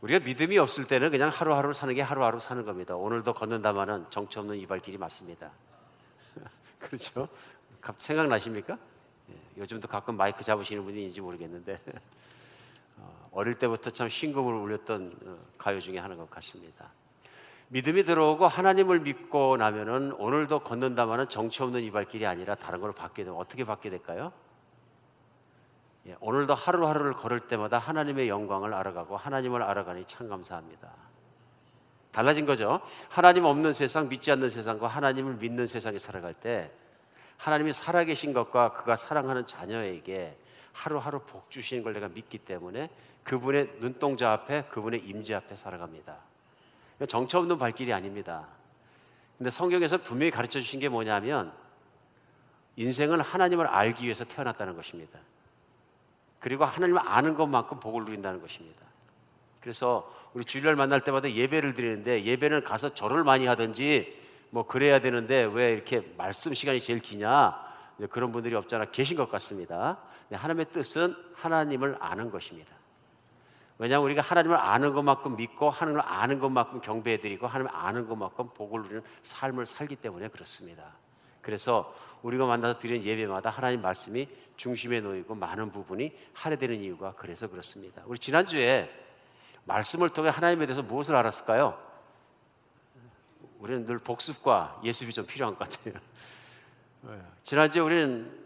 우리가 믿음이 없을 때는 그냥 하루하루 사는 게 하루하루 사는 겁니다. 오늘도 걷는다마는 정처 없는 이 발길이 맞습니다. 그렇죠? 생각나십니까? 요즘도 가끔 마이크 잡으시는 분이 있는지 모르겠는데 어릴 때부터 참 신금을 울렸던 가요 중에 하나인 것 같습니다. 믿음이 들어오고 하나님을 믿고 나면은 오늘도 걷는다마는 정처 없는 이 발길이 아니라 다른 걸로 바뀌게 되면 어떻게 바뀌게 될까요? 오늘도 하루하루를 걸을 때마다 하나님의 영광을 알아가고 하나님을 알아가니 참 감사합니다. 달라진 거죠. 하나님 없는 세상, 믿지 않는 세상과 하나님을 믿는 세상에 살아갈 때 하나님이 살아계신 것과 그가 사랑하는 자녀에게 하루하루 복 주시는 걸 내가 믿기 때문에 그분의 눈동자 앞에, 그분의 임재 앞에 살아갑니다. 정처 없는 발길이 아닙니다. 근데 성경에서 분명히 가르쳐 주신 게 뭐냐면 인생은 하나님을 알기 위해서 태어났다는 것입니다. 그리고 하나님을 아는 것만큼 복을 누린다는 것입니다. 그래서 우리 주일날 만날 때마다 예배를 드리는데 예배는 가서 절을 많이 하든지 뭐 그래야 되는데 왜 이렇게 말씀 시간이 제일 기냐, 그런 분들이 없잖아 계신 것 같습니다. 하나님의 뜻은 하나님을 아는 것입니다. 왜냐하면 우리가 하나님을 아는 것만큼 믿고 하나님을 아는 것만큼 경배해드리고 하나님을 아는 것만큼 복을 누리는 삶을 살기 때문에 그렇습니다. 그래서 우리가 만나서 드리는 예배마다 하나님 말씀이 중심에 놓이고 많은 부분이 할애되는 이유가 그래서 그렇습니다. 우리 지난주에 말씀을 통해 하나님에 대해서 무엇을 알았을까요? 우리는 늘 복습과 예습이 좀 필요한 것 같아요. 지난주에 우리는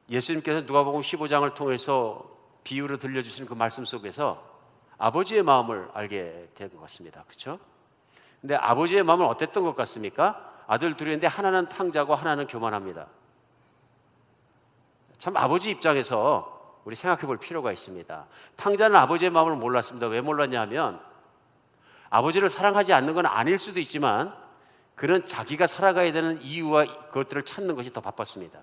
예수님께서 누가복음 15장을 통해서 비유로 들려주시는 그 말씀 속에서 아버지의 마음을 알게 된 것 같습니다. 그렇죠? 근데 아버지의 마음은 어땠던 것 같습니까? 아들 둘인데 하나는 탕자고 하나는 교만합니다. 참 아버지 입장에서 우리 생각해 볼 필요가 있습니다. 탕자는 아버지의 마음을 몰랐습니다. 왜 몰랐냐면 아버지를 사랑하지 않는 건 아닐 수도 있지만 그는 자기가 살아가야 되는 이유와 그것들을 찾는 것이 더 바빴습니다.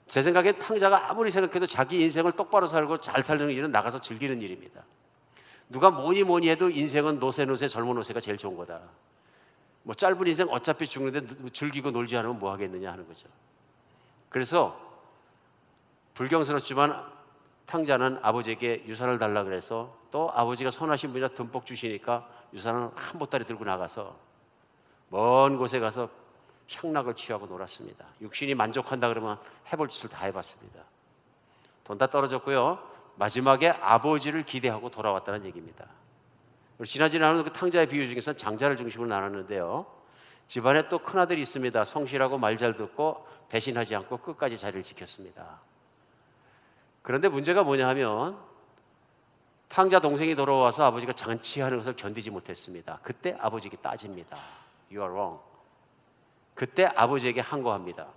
제 생각엔 탕자가 아무리 생각해도 자기 인생을 똑바로 살고 잘 살는 일은 나가서 즐기는 일입니다. 누가 뭐니 해도 인생은 노세 젊은 노세가 제일 좋은 거다. 뭐 짧은 인생 어차피 죽는데 즐기고 놀지 않으면 뭐 하겠느냐 하는 거죠. 그래서 불경스럽지만 탕자는 아버지에게 유산을 달라 그래서 또 아버지가 선하신 분이라 듬뿍 주시니까 유산을 한 보따리 들고 나가서 먼 곳에 가서 향락을 취하고 놀았습니다. 육신이 만족한다 그러면 해볼 짓을 다 해봤습니다. 돈 다 떨어졌고요. 마지막에 아버지를 기대하고 돌아왔다는 얘기입니다. 지난주에 나눈 그 탕자의 비유 중에서 장자를 중심으로 나눴는데요. 집안에 또 큰아들이 있습니다. 성실하고 말 잘 듣고 배신하지 않고 끝까지 자리를 지켰습니다. 그런데 문제가 뭐냐 하면 탕자 동생이 돌아와서 아버지가 잔치하는 것을 견디지 못했습니다. 그때 아버지에게 따집니다. You are wrong. 그때 아버지에게 항거합니다.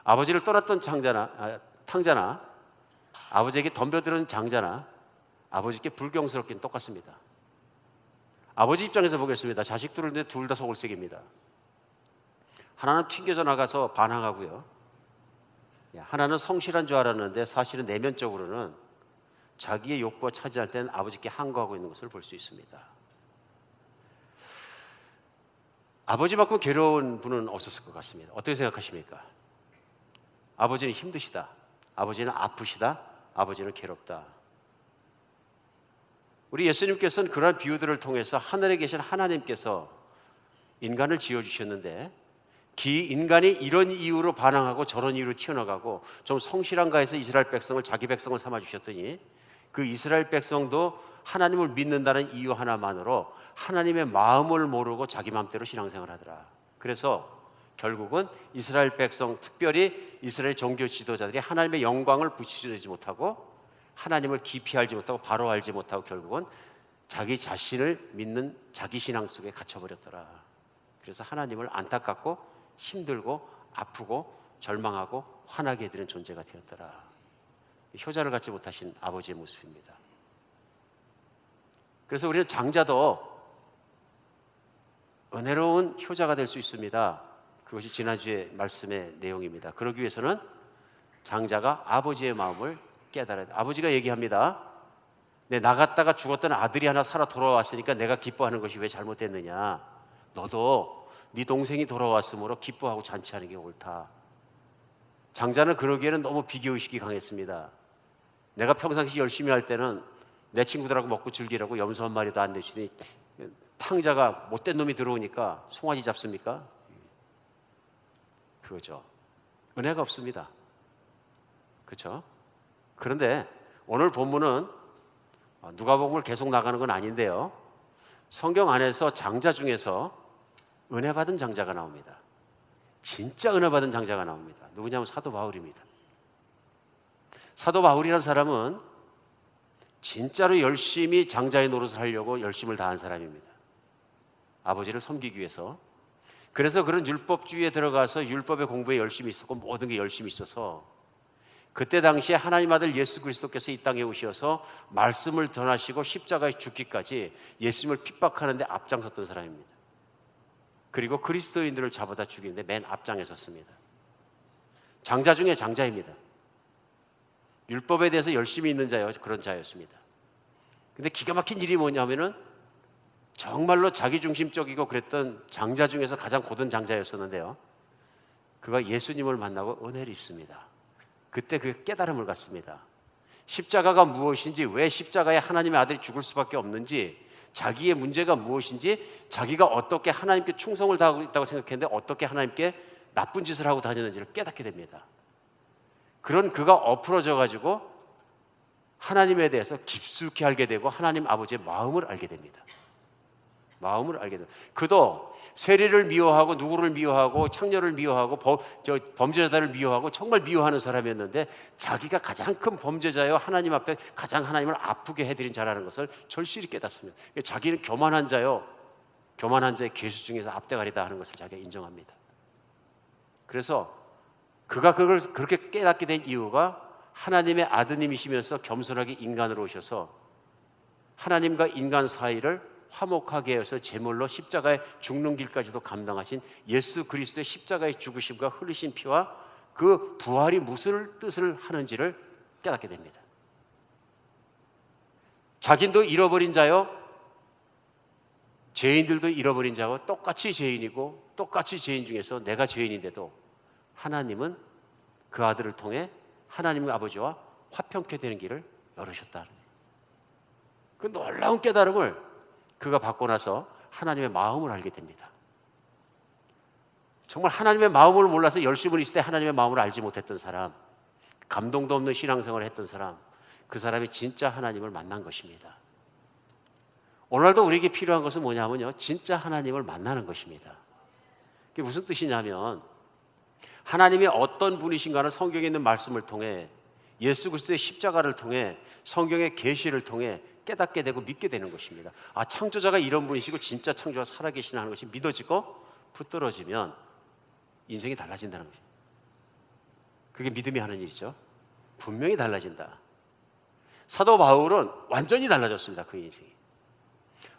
아버지를 떠났던 탕자나 아버지에게 덤벼드는 장자나 아버지께 불경스럽긴 똑같습니다. 아버지 입장에서 보겠습니다. 자식 둘인데 둘 다 속을색입니다. 하나는 튕겨져 나가서 반항하고요. 하나는 성실한 줄 알았는데 사실은 내면적으로는 자기의 욕구가 차지할 때는 아버지께 항거하고 있는 것을 볼 수 있습니다. 아버지만큼 괴로운 분은 없었을 것 같습니다. 어떻게 생각하십니까? 아버지는 힘드시다. 아버지는 아프시다. 아버지는 괴롭다. 우리 예수님께서는 그러한 비유들을 통해서 하늘에 계신 하나님께서 인간을 지어주셨는데 인간이 이런 이유로 반항하고 저런 이유로 튀어나가고 좀 성실한가 해서 이스라엘 백성을 자기 백성을 삼아주셨더니 그 이스라엘 백성도 하나님을 믿는다는 이유 하나만으로 하나님의 마음을 모르고 자기 마음대로 신앙생활을 하더라. 그래서 결국은 이스라엘 백성, 특별히 이스라엘 종교 지도자들이 하나님의 영광을 부치지 못하고 하나님을 깊이 알지 못하고 바로 알지 못하고 결국은 자기 자신을 믿는 자기 신앙 속에 갇혀버렸더라. 그래서 하나님을 안타깝고 힘들고 아프고 절망하고 화나게 해드리는 존재가 되었더라. 효자를 갖지 못하신 아버지의 모습입니다. 그래서 우리는 장자도 은혜로운 효자가 될 수 있습니다. 그것이 지난주의 말씀의 내용입니다. 그러기 위해서는 장자가 아버지의 마음을 깨달아야 돼. 아버지가 얘기합니다. 내 나갔다가 죽었던 아들이 하나 살아 돌아왔으니까 내가 기뻐하는 것이 왜 잘못됐느냐. 너도 네 동생이 돌아왔으므로 기뻐하고 잔치하는 게 옳다. 장자는 그러기에는 너무 비교의식이 강했습니다. 내가 평상시 열심히 할 때는 내 친구들하고 먹고 즐기라고 염소 한 마리도 안 내주니 탕자가 못된 놈이 들어오니까 송아지 잡습니까? 그거죠. 은혜가 없습니다. 그렇죠? 그런데 오늘 본문은 누가복음을 계속 나가는 건 아닌데요. 성경 안에서 장자 중에서 은혜 받은 장자가 나옵니다. 진짜 은혜 받은 장자가 나옵니다. 누구냐면 사도 바울입니다. 사도 바울이라는 사람은 진짜로 열심히 장자의 노릇을 하려고 열심을 다한 사람입니다. 아버지를 섬기기 위해서. 그래서 그런 율법주의에 들어가서 율법의 공부에 열심히 있었고 모든 게 열심히 있어서 그때 당시에 하나님 아들 예수 그리스도께서 이 땅에 오셔서 말씀을 전하시고 십자가에 죽기까지 예수님을 핍박하는 데 앞장섰던 사람입니다. 그리고 그리스도인들을 잡아다 죽이는데 맨 앞장에 섰습니다. 장자 중에 장자입니다. 율법에 대해서 열심히 있는 자요, 그런 자였습니다. 근데 기가 막힌 일이 뭐냐면은 정말로 자기중심적이고 그랬던 장자 중에서 가장 고든 장자였었는데요. 그가 예수님을 만나고 은혜를 입습니다. 그때 그 깨달음을 갖습니다. 십자가가 무엇인지, 왜 십자가에 하나님의 아들이 죽을 수밖에 없는지, 자기의 문제가 무엇인지, 자기가 어떻게 하나님께 충성을 다하고 있다고 생각했는데 어떻게 하나님께 나쁜 짓을 하고 다녔는지를 깨닫게 됩니다. 그런 그가 엎어져 가지고 하나님에 대해서 깊숙이 알게 되고 하나님 아버지의 마음을 알게 됩니다. 마음을 알게 됩니다. 그도 세리를 미워하고 누구를 미워하고 창녀를 미워하고 범죄자들을 미워하고 정말 미워하는 사람이었는데 자기가 가장 큰 범죄자여 하나님 앞에 가장 하나님을 아프게 해드린 자라는 것을 절실히 깨닫습니다. 자기는 교만한 자요, 교만한 자의 괴수 중에서 앞대가리다 하는 것을 자기가 인정합니다. 그래서 그가 그걸 그렇게 깨닫게 된 이유가 하나님의 아드님이시면서 겸손하게 인간으로 오셔서 하나님과 인간 사이를 화목하게 해서 제물로 십자가에 죽는 길까지도 감당하신 예수 그리스도의 십자가의 죽으심과 흘리신 피와 그 부활이 무슨 뜻을 하는지를 깨닫게 됩니다. 자기도 잃어버린 자요, 죄인들도 잃어버린 자와 똑같이 죄인이고 똑같이 죄인 중에서 내가 죄인인데도 하나님은 그 아들을 통해 하나님의 아버지와 화평케 되는 길을 열으셨다. 그 놀라운 깨달음을 그가 받고 나서 하나님의 마음을 알게 됩니다. 정말 하나님의 마음을 몰라서 열심히 있을 때 하나님의 마음을 알지 못했던 사람, 감동도 없는 신앙생활을 했던 사람, 그 사람이 진짜 하나님을 만난 것입니다. 오늘도 우리에게 필요한 것은 뭐냐면요, 진짜 하나님을 만나는 것입니다. 그게 무슨 뜻이냐면 하나님이 어떤 분이신가는 성경에 있는 말씀을 통해 예수 그리스도의 십자가를 통해 성경의 계시를 통해 깨닫게 되고 믿게 되는 것입니다. 아, 창조자가 이런 분이시고 진짜 창조가 살아계시나 하는 것이 믿어지고 붙들어지면 인생이 달라진다는 것입니다. 그게 믿음이 하는 일이죠. 분명히 달라진다. 사도 바울은 완전히 달라졌습니다. 그 인생이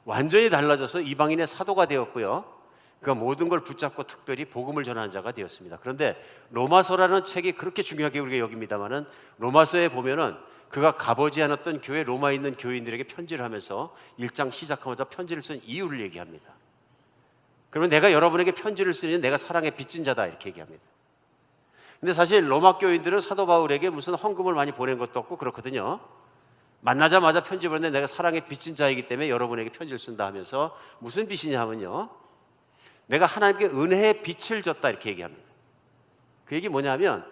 완전히 달라져서 이방인의 사도가 되었고요, 그가 모든 걸 붙잡고 특별히 복음을 전하는 자가 되었습니다. 그런데 로마서라는 책이 그렇게 중요하게 우리가 여깁니다마는 로마서에 보면은 그가 가보지 않았던 교회 로마에 있는 교인들에게 편지를 하면서 1장 시작하면서 편지를 쓴 이유를 얘기합니다. 그러면 내가 여러분에게 편지를 쓰니 내가 사랑의 빚진 자다 이렇게 얘기합니다. 근데 사실 로마 교인들은 사도 바울에게 무슨 헌금을 많이 보낸 것도 없고 그렇거든요. 만나자마자 편지 보냈는데 내가 사랑의 빚진 자이기 때문에 여러분에게 편지를 쓴다 하면서 무슨 빚이냐 하면요, 내가 하나님께 은혜의 빚을 졌다 이렇게 얘기합니다. 그 얘기 뭐냐면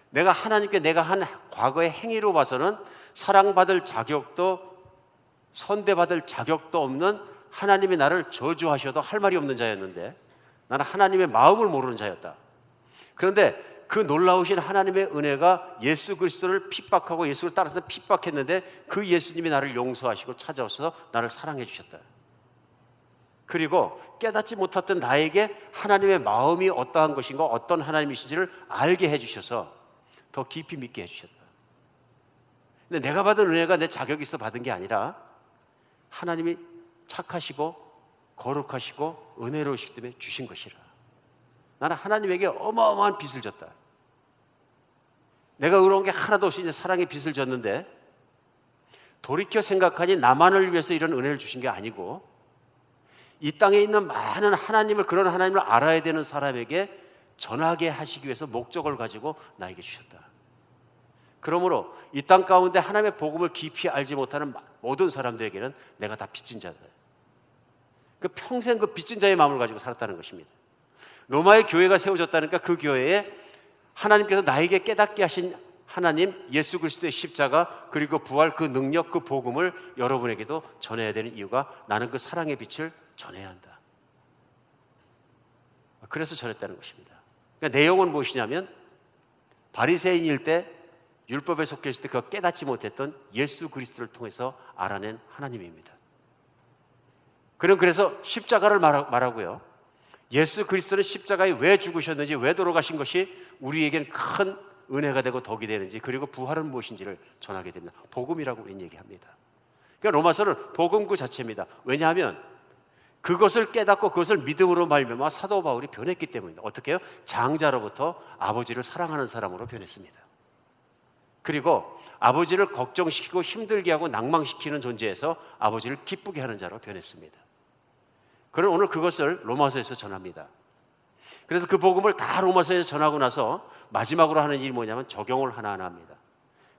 내가 하나님께 내가 한 과거의 행위로 봐서는 사랑받을 자격도 선대받을 자격도 없는 하나님이 나를 저주하셔도 할 말이 없는 자였는데 나는 하나님의 마음을 모르는 자였다. 그런데 그 놀라우신 하나님의 은혜가 예수 그리스도를 핍박하고 예수를 따라서 핍박했는데 그 예수님이 나를 용서하시고 찾아오셔서 나를 사랑해 주셨다. 그리고 깨닫지 못했던 나에게 하나님의 마음이 어떠한 것인가, 어떤 하나님이신지를 알게 해주셔서 더 깊이 믿게 해주셨다. 근데 내가 받은 은혜가 내 자격이 있어 받은 게 아니라 하나님이 착하시고 거룩하시고 은혜로우시기 때문에 주신 것이라. 나는 하나님에게 어마어마한 빚을 졌다. 내가 의로운 게 하나도 없이 이제 사랑의 빚을 졌는데 돌이켜 생각하니 나만을 위해서 이런 은혜를 주신 게 아니고 이 땅에 있는 많은 하나님을, 그런 하나님을 알아야 되는 사람에게 전하게 하시기 위해서 목적을 가지고 나에게 주셨다. 그러므로 이 땅 가운데 하나님의 복음을 깊이 알지 못하는 모든 사람들에게는 내가 다 빚진 자다. 그 평생 그 빚진 자의 마음을 가지고 살았다는 것입니다. 로마의 교회가 세워졌다니까 그 교회에 하나님께서 나에게 깨닫게 하신 하나님 예수 그리스도의 십자가 그리고 부활 그 능력 그 복음을 여러분에게도 전해야 되는 이유가 나는 그 사랑의 빛을 전해야 한다. 그래서 전했다는 것입니다. 그러니까 내용은 무엇이냐면 바리새인일 때 율법에 속해 있을 때 그가 깨닫지 못했던 예수 그리스도를 통해서 알아낸 하나님입니다. 그는 그래서 십자가를 말하고요. 예수 그리스도는 십자가에 왜 죽으셨는지 왜 돌아가신 것이 우리에겐 큰 은혜가 되고 덕이 되는지 그리고 부활은 무엇인지를 전하게 됩니다. 복음이라고 우리는 얘기합니다. 그러니까 로마서는 복음 그 자체입니다. 왜냐하면 그것을 깨닫고 그것을 믿음으로 말미암아 사도 바울이 변했기 때문입니다. 어떻게 해요? 장자로부터 아버지를 사랑하는 사람으로 변했습니다. 그리고 아버지를 걱정시키고 힘들게 하고 낭망시키는 존재에서 아버지를 기쁘게 하는 자로 변했습니다. 그는 오늘 그것을 로마서에서 전합니다. 그래서 그 복음을 다 로마서에서 전하고 나서 마지막으로 하는 일이 뭐냐면 적용을 하나하나 합니다.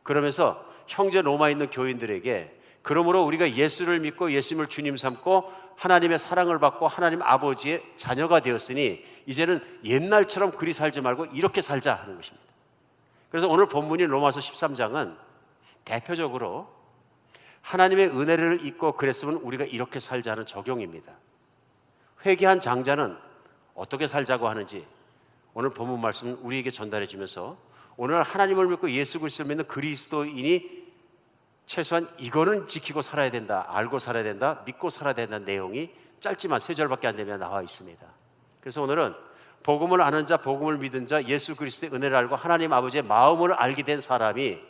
그러면서 형제 로마에 있는 교인들에게 그러므로 우리가 예수를 믿고 예수님을 주님 삼고 하나님의 사랑을 받고 하나님 아버지의 자녀가 되었으니 이제는 옛날처럼 그리 살지 말고 이렇게 살자 하는 것입니다. 그래서 오늘 본문인 로마서 13장은 대표적으로 하나님의 은혜를 잊고 그랬으면 우리가 이렇게 살자는 적용입니다. 회개한 장자는 어떻게 살자고 하는지 오늘 본문 말씀은 우리에게 전달해 주면서 오늘 하나님을 믿고 예수 그리스도를 믿는 그리스도인이 최소한 이거는 지키고 살아야 된다, 알고 살아야 된다, 믿고 살아야 된다는 내용이 짧지만 3절밖에 안 되면 나와 있습니다. 그래서 오늘은 복음을 아는 자, 복음을 믿은 자, 예수 그리스도의 은혜를 알고 하나님 아버지의 마음을 알게 된 사람이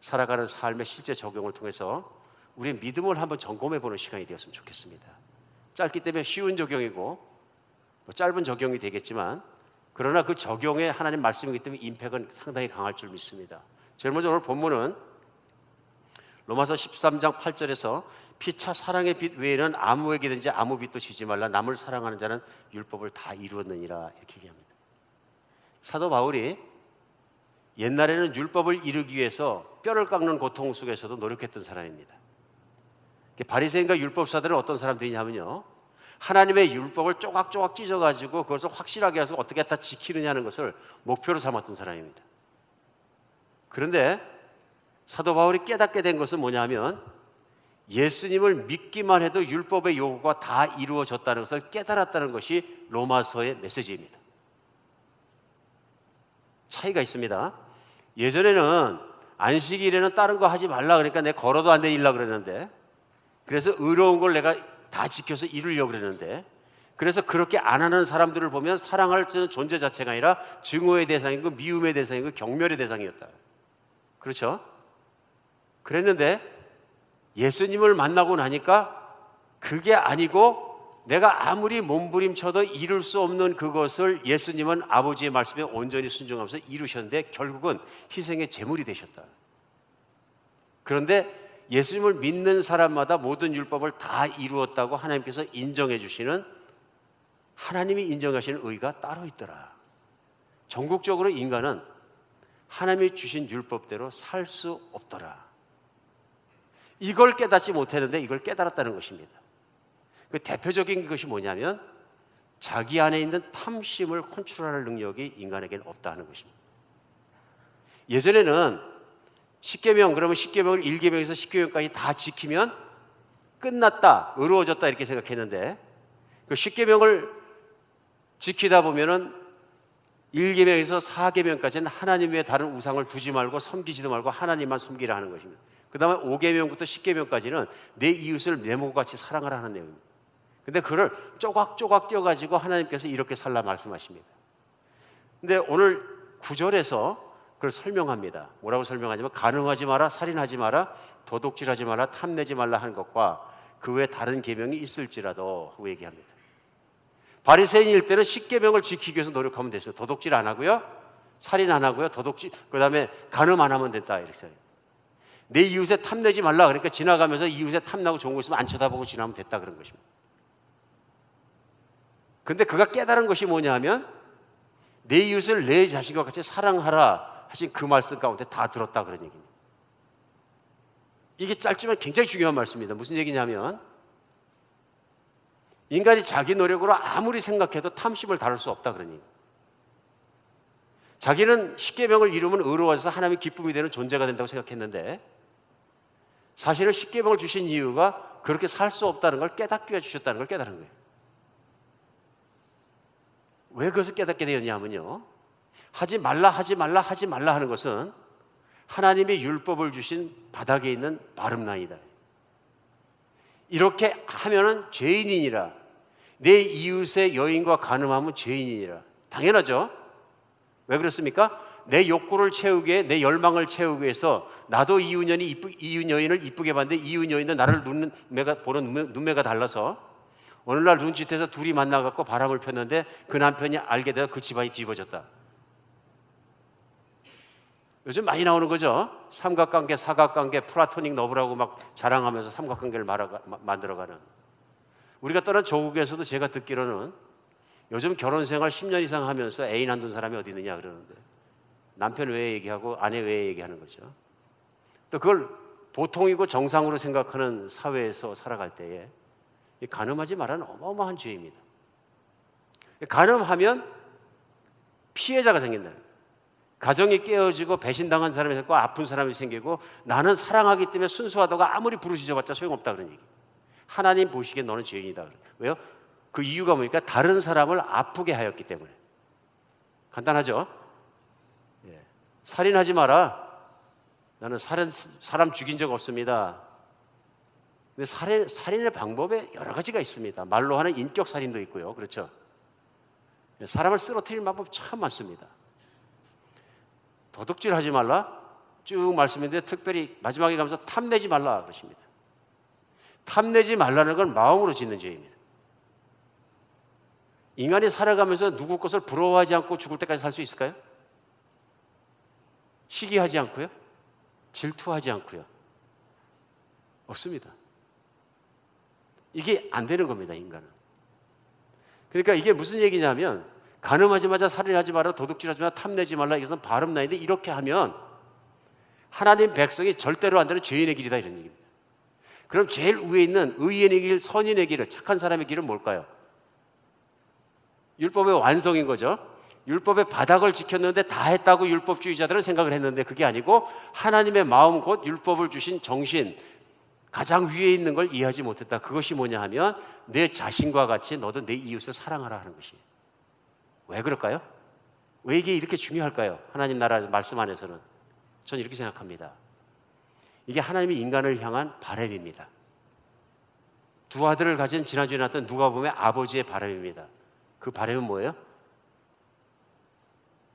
살아가는 삶의 실제 적용을 통해서 우리의 믿음을 한번 점검해 보는 시간이 되었으면 좋겠습니다. 짧기 때문에 쉬운 적용이고 짧은 적용이 되겠지만 그러나 그 적용에 하나님 말씀이기 때문에 임팩은 상당히 강할 줄 믿습니다. 제일 먼저 오늘 본문은 로마서 13장 8절에서 피차 사랑의 빛 외에는 아무에게든지 아무 빛도 지지 말라. 남을 사랑하는 자는 율법을 다 이루었느니라 이렇게 얘기합니다. 사도 바울이 옛날에는 율법을 이루기 위해서 뼈를 깎는 고통 속에서도 노력했던 사람입니다. 바리새인과 율법사들은 어떤 사람들이냐면요, 하나님의 율법을 조각조각 찢어가지고 그것을 확실하게 해서 어떻게 다 지키느냐는 것을 목표로 삼았던 사람입니다. 그런데 사도 바울이 깨닫게 된 것은 뭐냐면 예수님을 믿기만 해도 율법의 요구가 다 이루어졌다는 것을 깨달았다는 것이 로마서의 메시지입니다. 차이가 있습니다. 예전에는 안식일에는 다른 거 하지 말라 그러니까 내가 걸어도 안 되려고 그랬는데, 그래서 의로운 걸 내가 다 지켜서 이루려고 그랬는데, 그래서 그렇게 안 하는 사람들을 보면 사랑할 존재 자체가 아니라 증오의 대상이고 미움의 대상이고 경멸의 대상이었다. 그렇죠? 그랬는데 예수님을 만나고 나니까 그게 아니고 내가 아무리 몸부림쳐도 이룰 수 없는 그것을 예수님은 아버지의 말씀에 온전히 순종하면서 이루셨는데 결국은 희생의 제물이 되셨다. 그런데 예수님을 믿는 사람마다 모든 율법을 다 이루었다고 하나님께서 인정해 주시는, 하나님이 인정하시는 의가 따로 있더라. 전국적으로 인간은 하나님이 주신 율법대로 살 수 없더라. 이걸 깨닫지 못했는데 이걸 깨달았다는 것입니다. 그 대표적인 것이 뭐냐면 자기 안에 있는 탐심을 컨트롤할 능력이 인간에게는 없다는 것입니다. 예전에는 10계명, 그러면 10계명을 1계명에서 10계명까지 다 지키면 끝났다, 의로워졌다 이렇게 생각했는데 그 10계명을 지키다 보면은 1계명에서 4계명까지는 하나님 외에 다른 우상을 두지 말고 섬기지도 말고 하나님만 섬기라 하는 것입니다. 그 다음에 5계명부터 10계명까지는 내 이웃을 내 몸같이 사랑하라 하는 내용입니다. 근데 그걸 조각조각 띄어가지고 하나님께서 이렇게 살라 말씀하십니다. 근데 오늘 9절에서 그걸 설명합니다. 뭐라고 설명하냐면 간음하지 마라, 살인하지 마라, 도둑질하지 마라, 탐내지 말라 하는 것과 그 외에 다른 계명이 있을지라도 하고 얘기합니다. 바리새인일 때는 10계명을 지키기 위해서 노력하면 됐어요. 도둑질 안 하고요, 살인 안 하고요, 그 다음에 간음 안 하면 된다 이렇게 써요. 내 이웃에 탐내지 말라 그러니까 지나가면서 이웃에 탐나고 좋은 거 있으면 안 쳐다보고 지나면 됐다 그런 것입니다. 근데 그가 깨달은 것이 뭐냐 하면 내 이웃을 내 자신과 같이 사랑하라 하신 그 말씀 가운데 다 들었다 그런 얘기입니다. 이게 짧지만 굉장히 중요한 말씀입니다. 무슨 얘기냐면 인간이 자기 노력으로 아무리 생각해도 탐심을 다룰 수 없다 그런 얘기입니다. 자기는 십계명을 이루면 의로워져서 하나님의 기쁨이 되는 존재가 된다고 생각했는데 사실은 십계명을 주신 이유가 그렇게 살 수 없다는 걸 깨닫게 해주셨다는 걸 깨달은 거예요. 왜 그것을 깨닫게 되었냐면요, 하지 말라 하지 말라 하지 말라 하는 것은 하나님의 율법을 주신 바닥에 있는 바름라이다. 이렇게 하면은 죄인이니라. 내 이웃의 여인과 간음하면 죄인이니라. 당연하죠. 왜 그렇습니까? 내 욕구를 채우기 위해, 내 열망을 채우기 위해서 나도 이웃 여인을 이쁘게 봤는데 이웃 여인도 나를 보는 눈매가 달라서 어느 날 눈짓해서 둘이 만나갖고 바람을 폈는데 그 남편이 알게 되어 그 집안이 뒤집어졌다. 요즘 많이 나오는 거죠. 삼각관계, 사각관계, 플라토닉 러브라고 막 자랑하면서 삼각관계를 만들어가는. 우리가 떠난 조국에서도 제가 듣기로는 요즘 결혼 생활 10년 이상 하면서 애인 안 둔 사람이 어디 있느냐 그러는데 남편 외에 얘기하고 아내 외에 얘기하는 거죠. 또 그걸 보통이고 정상으로 생각하는 사회에서 살아갈 때에 간음하지 말라는 어마어마한 죄입니다. 간음하면 피해자가 생긴다는 거예요. 가정이 깨어지고 배신당한 사람이 생기고 아픈 사람이 생기고 나는 사랑하기 때문에 순수하다가 아무리 부르짖어봤자 소용없다 그런 얘기. 하나님 보시기에 너는 죄인이다. 왜요? 그 이유가 뭡니까? 다른 사람을 아프게 하였기 때문에. 간단하죠? 예. 살인하지 마라. 나는 사람 죽인 적 없습니다. 근데 살인의 방법에 여러 가지가 있습니다. 말로 하는 인격 살인도 있고요. 그렇죠? 사람을 쓰러뜨리는 방법 참 많습니다. 도둑질 하지 말라 쭉 말씀인데 특별히 마지막에 가면서 탐내지 말라 그러십니다. 탐내지 말라는 건 마음으로 짓는 죄입니다. 인간이 살아가면서 누구 것을 부러워하지 않고 죽을 때까지 살 수 있을까요? 시기하지 않고요? 질투하지 않고요? 없습니다. 이게 안 되는 겁니다, 인간은. 그러니까 이게 무슨 얘기냐면 간음하지 마자, 살인하지 마라, 도둑질하지 마라, 탐내지 말라, 이것은 바름나인데 이렇게 하면 하나님 백성이 절대로 안 되는 죄인의 길이다 이런 얘기입니다. 그럼 제일 위에 있는 의인의 길, 선인의 길을, 착한 사람의 길은 뭘까요? 율법의 완성인 거죠. 율법의 바닥을 지켰는데 다 했다고 율법주의자들은 생각을 했는데 그게 아니고 하나님의 마음 곧 율법을 주신 정신, 가장 위에 있는 걸 이해하지 못했다. 그것이 뭐냐 하면 내 자신과 같이 너도 내 이웃을 사랑하라 하는 것이에요. 왜 그럴까요? 왜 이게 이렇게 중요할까요? 하나님 나라 말씀 안에서는 저는 이렇게 생각합니다. 이게 하나님이 인간을 향한 바람입니다. 두 아들을 가진 지난주에 나왔던 누가복음의 아버지의 바람입니다. 그 바람은 뭐예요?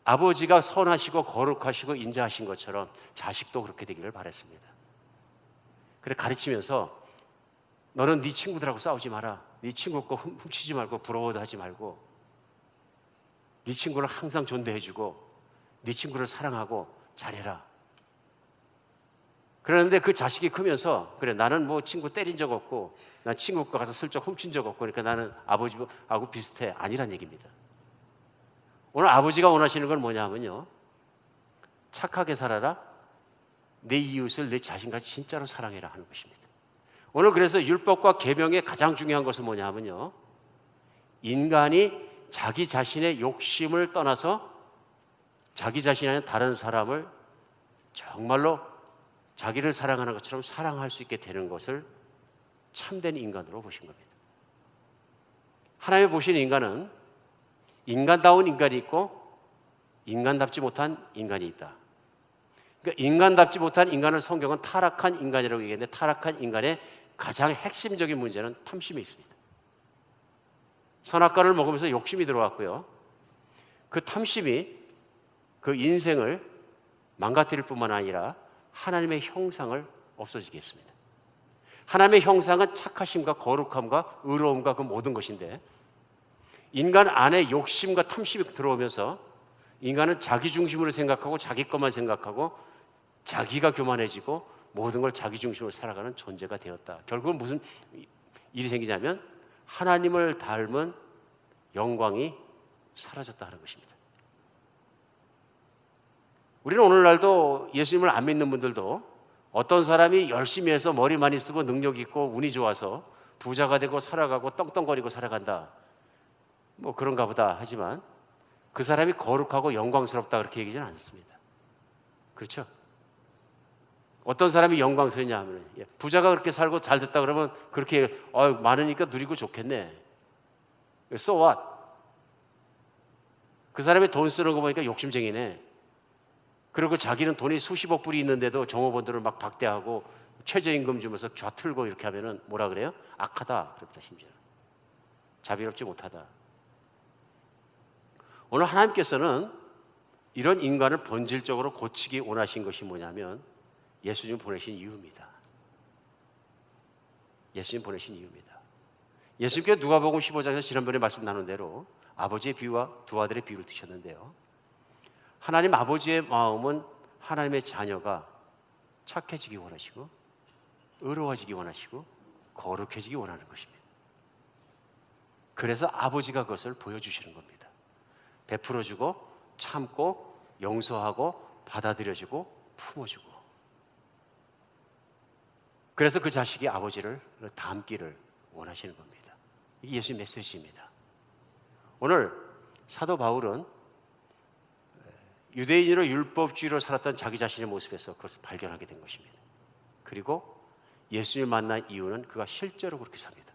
아버지가 선하시고 거룩하시고 인자하신 것처럼 자식도 그렇게 되기를 바랬습니다. 그래 가르치면서 너는 네 친구들하고 싸우지 마라. 네 친구 거 훔치지 말고 부러워도 하지 말고 네 친구를 항상 존대해주고 네 친구를 사랑하고 잘해라. 그런데 그 자식이 크면서 그래 나는 뭐 친구 때린 적 없고 난 친구 거 가서 슬쩍 훔친 적 없고 그러니까 나는 아버지하고 비슷해. 아니란 얘기입니다. 오늘 아버지가 원하시는 건 뭐냐면요, 착하게 살아라, 내 이웃을 내 자신같이 진짜로 사랑해라 하는 것입니다. 오늘 그래서 율법과 계명의 가장 중요한 것은 뭐냐면요, 인간이 자기 자신의 욕심을 떠나서 자기 자신이 아닌 다른 사람을 정말로 자기를 사랑하는 것처럼 사랑할 수 있게 되는 것을 참된 인간으로 보신 겁니다. 하나님이 보시는 인간은 인간다운 인간이 있고 인간답지 못한 인간이 있다. 그러니까 인간답지 못한 인간을 성경은 타락한 인간이라고 얘기했는데 타락한 인간의 가장 핵심적인 문제는 탐심이 있습니다. 선악과를 먹으면서 욕심이 들어왔고요. 그 탐심이 그 인생을 망가뜨릴 뿐만 아니라 하나님의 형상을 없어지게 했습니다. 하나님의 형상은 착하심과 거룩함과 의로움과 그 모든 것인데 인간 안에 욕심과 탐심이 들어오면서 인간은 자기 중심으로 생각하고 자기 것만 생각하고 자기가 교만해지고 모든 걸 자기 중심으로 살아가는 존재가 되었다. 결국은 무슨 일이 생기냐면 하나님을 닮은 영광이 사라졌다 하는 것입니다. 우리는 오늘날도 예수님을 안 믿는 분들도 어떤 사람이 열심히 해서 머리 많이 쓰고 능력 있고 운이 좋아서 부자가 되고 살아가고 떵떵거리고 살아간다, 뭐 그런가 보다 하지만 그 사람이 거룩하고 영광스럽다 그렇게 얘기하지는 않습니다. 그렇죠? 어떤 사람이 영광스럽냐 하면 부자가 그렇게 살고 잘 됐다 그러면 그렇게 많으니까 누리고 좋겠네. So what? 그 사람이 돈 쓰는 거 보니까 욕심쟁이네. 그리고 자기는 돈이 수십억 불이 있는데도 종업원들을 막 박대하고 최저임금 주면서 좌틀고 이렇게 하면은 뭐라 그래요? 악하다 그럽니다. 심지어 자비롭지 못하다. 오늘 하나님께서는 이런 인간을 본질적으로 고치기 원하신 것이 뭐냐면 예수님 보내신 이유입니다. 예수님 보내신 이유입니다. 예수님께서 누가복음 15장에서 지난번에 말씀 나눈 대로 아버지의 비유와 두 아들의 비유를 드셨는데요, 하나님 아버지의 마음은 하나님의 자녀가 착해지기 원하시고 의로워지기 원하시고 거룩해지기 원하는 것입니다. 그래서 아버지가 그것을 보여주시는 겁니다. 베풀어주고 참고 용서하고 받아들여주고 품어주고, 그래서 그 자식이 아버지를 닮기를 원하시는 겁니다. 이게 예수의 메시지입니다. 오늘 사도 바울은 유대인으로 율법주의로 살았던 자기 자신의 모습에서 그것을 발견하게 된 것입니다. 그리고 예수님을 만난 이유는 그가 실제로 그렇게 삽니다.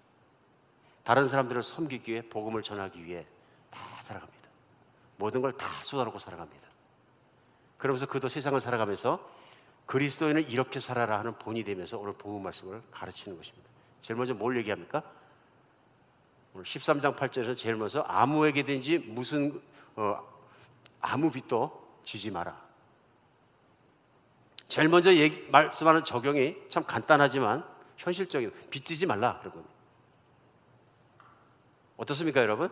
다른 사람들을 섬기기 위해, 복음을 전하기 위해 다 살아갑니다. 모든 걸 다 쏟아놓고 살아갑니다. 그러면서 그도 세상을 살아가면서 그리스도인은 이렇게 살아라 하는 본이 되면서 오늘 복음 말씀을 가르치는 것입니다. 제일 먼저 뭘 얘기합니까? 오늘 13장 8절에서 제일 먼저 아무에게든지 무슨 아무 빚도 지지 마라. 제일 먼저 말씀하는 적용이 참 간단하지만 현실적인, 빚 지지 말라 그런 겁니다. 어떻습니까 여러분?